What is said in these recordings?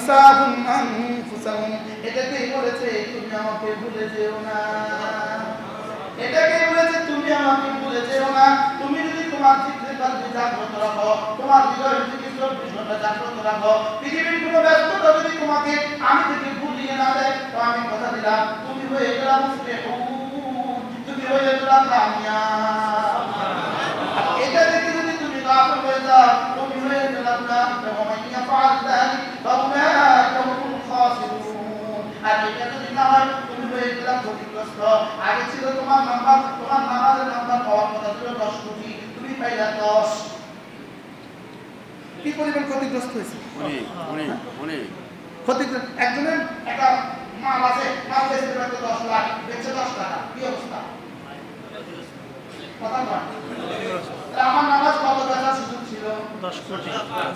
আনসাহুম আনফুসাহুম, এটাকেই বলেছে তুমি আমাকে ভুলে যেও না, এটাকেই বলেছে তুমি আমাকে ভুলে যেও না। তুমি যদি তোমার জিহ্বার কালবি জাগ্রত রাখো, তোমার হৃদয় যদি 24 ঘন্টা জাগ্রত রাখো, পৃথিবীর কোনো ব্যস্ততা যদি তোমাকে আমি থেকে ভুলিয়ে না দেয়, তো আমি কথা দিলাম তুমি হয়ে গেলা মুফলিহুন, তুমি হয়ে গেলা কামিয়াব। এটা দেখে যদি তুমি গাফিল হয়ে যাও, তুমি হয়ে গেলা মুনাফিক। ওয়া মান ইয়াফআল যালিকা ফাউলাইকা হুমুল খাসিরুন। আর এটা যদি না হয়, তুমি হয়ে গেলা ক্ষতিগ্রস্ত। আগে ছিল তোমার নাম্বার, তোমার নামাজের নাম্বার পাওয়ার কথা ছিল 10 কোটি, তুমি পাইলা 10। কি পরিমাণ ক্ষতিগ্রস্ত হয়েছে? অনেক ক্ষতিগ্রস্ত। একজনের একটা মাল আছে, মাল বেচতে পারতো 10 লাখ, বেচে 10 টাকা, কি অবস্থা? কথা বল। আমার নামাজ কত বেচার সুযোগ ছিল? 10 কোটি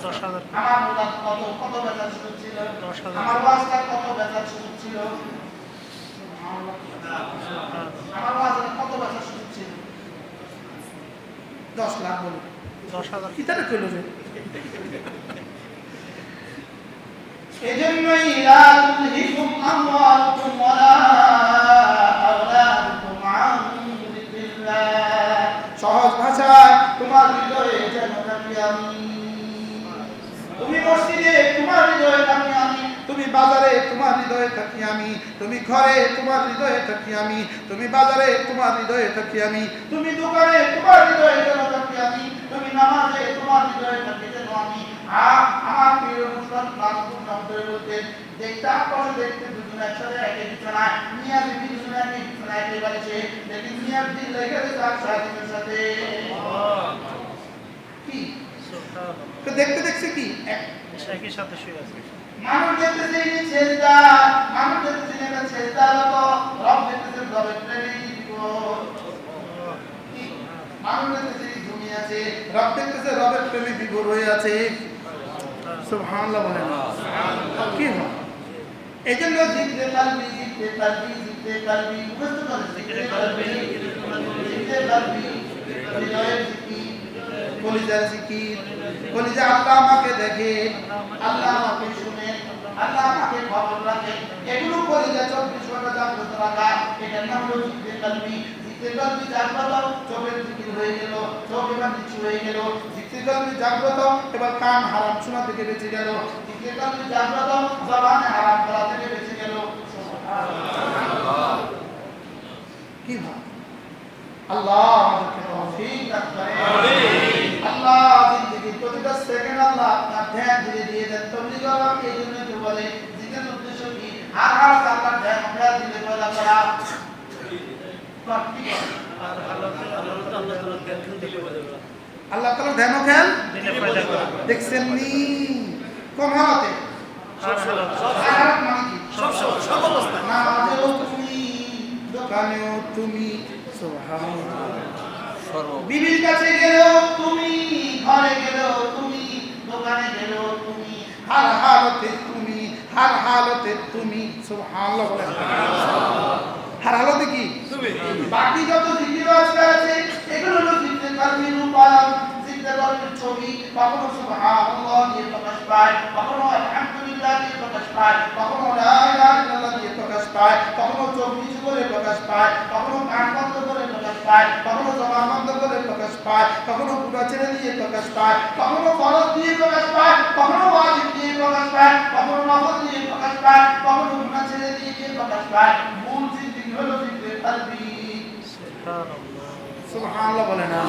10,000। আমার মুলাদ কত বেচার সুযোগ ছিল? 10,000। আমার ওয়াজটা কত বেচার সুযোগ ছিল? আমার ওয়াজটা কত বেচার সুযোগ ছিল? 10 লাখ বলি। 10,000 কি তারে কইলো রে? এজন্যই লা তুলহিকুম আমওয়ালুকুম ওয়ালা আওলাদুকুম আন যিকরিল্লাহ। সহজ ভাষায় তোমার হৃদয়ে যেন থাকি আমি, তুমি মসজিদে তোমার হৃদয়ে থাকি আমি, তুমি বাজারে তোমার হৃদয়ে থাকি আমি, তুমি ঘরে তোমার হৃদয়ে থাকি আমি, তুমি বাজারে তোমার হৃদয়ে থাকি আমি, তুমি দোকানে তোমার হৃদয়ে যেন থাকি আমি, তুমি নামাজে তোমার হৃদয়ে থাকি যেন আমি। আমার প্রিয় মুসলমান বান্ধব সম্পর্কে বলতেন, দেখতে আপনারা দেখতে দুজন একসাথে একই বিছানায়, মিয়া বিবি দুজনে একই বিছানায় একই বাড়িতে, লেকিন মিয়া দিল লেগে গেছে তার সাথীর সাথে। কি তো দেখতে দেখছে কি একই সাথে শুয়ে আছে। মানুষ দেখতেছে এই ছেলেটা, মানুষ দেখতেছে এটা ছেলেটা তো রব দেখতেছে রবের প্রেমে মানুষ দেখতেছে ঘুমিয়ে আছে, রব দেখতেছে রবের প্রেমে বিভোর হয়ে আছে। সুবহানাল্লাহ বলেন কি হয়? এই জন্য জিকরে কালবি জিকরে কালবি জিকরে কালবি মুখস্থ করে জিকরে কালবি জিকরে কালবি, হৃদয়ের জিকির, কলিজার জিকির। কলিজা আল্লাহ আমাকে দেখে, আল্লাহ আমাকে শুনে, আল্লাহ আমাকে খবর রাখে, এগুলো কলিজা 24 ঘন্টা জাগ্রত রাখা, এটার নাম হলো জিকরে কালবি। জিকরে কালবি জাগ্রত, চোখের জিকির হয়ে গেল, চোখ এবার নিচু হয়ে গেল। জিকরে কালবি জাগ্রত, এবার কান হারাম শোনা থেকে বেঁচে গেল। জিকরে কালবি জাগ্রত, জবানে হারাম বলা থেকে বেঁচে গেল। সুবহানাল্লাহ। কি হয়? আল্লাহ আমাদেরকে তৌফিক দান করেন। আমিন। আল্লাহ জিন্দেগির প্রতিটা সেকেন্ড আল্লাহ আপনার ধ্যান দিয়ে দেন। তবলিগ আল্লাহকে এই জন্য তো বলে, জিকিরের উদ্দেশ্য কি? আর আল্লাহর ধ্যান আমরা দিলে পয়দা করা। আল্লাহ তাআলা ধ্যান ও খেয়াল দেখছেন নি কোন হালাতে? হালাত মানে কি? সব অবস্থা। নামাজেও তুমি, দোকানেও তুমি, বিবির কাছে গেলেও তুমি, ঘরে গেলেও তুমি, দোকানে গেলেও তুমি, হার হালতে তুমি, হার হালতে তুমি। সুবহানাল্লাহ বলেন। হার হালতে কি? বাকি যত জিকির আছে এগুলো হলো জিকির কালবির রূপায়ণ, জিকির কালবির ছবি। কখনো সুবহানাল্লাহ দিয়ে প্রকাশ পায়, কখনো আলহামদুলিল্লাহ দিয়ে প্রকাশ পায়, কখনো লা ইলাহা ইল্লাল্লাহ দিয়ে প্রকাশ পায়, কখনো চোখ নিচু করে প্রকাশ পায়, কখনো কান বন্ধ করে প্রকাশ পায়, কখনো জবান বন্ধ করে প্রকাশ পায়, কখনো গুনাহ ছেড়ে দিয়ে প্রকাশ পায়, কখনো ফরজ দিয়ে প্রকাশ পায়, কখনো ওয়াজিব দিয়ে প্রকাশ পায়, কখনো নফল দিয়ে প্রকাশ পায়, কখনো গুনাহ ছেড়ে দিয়ে প্রকাশ পায়। মূল জিকির হলো জিকির কালবি। সুবহানাল্লাহ। সুবহানাল্লাহ বলেন না।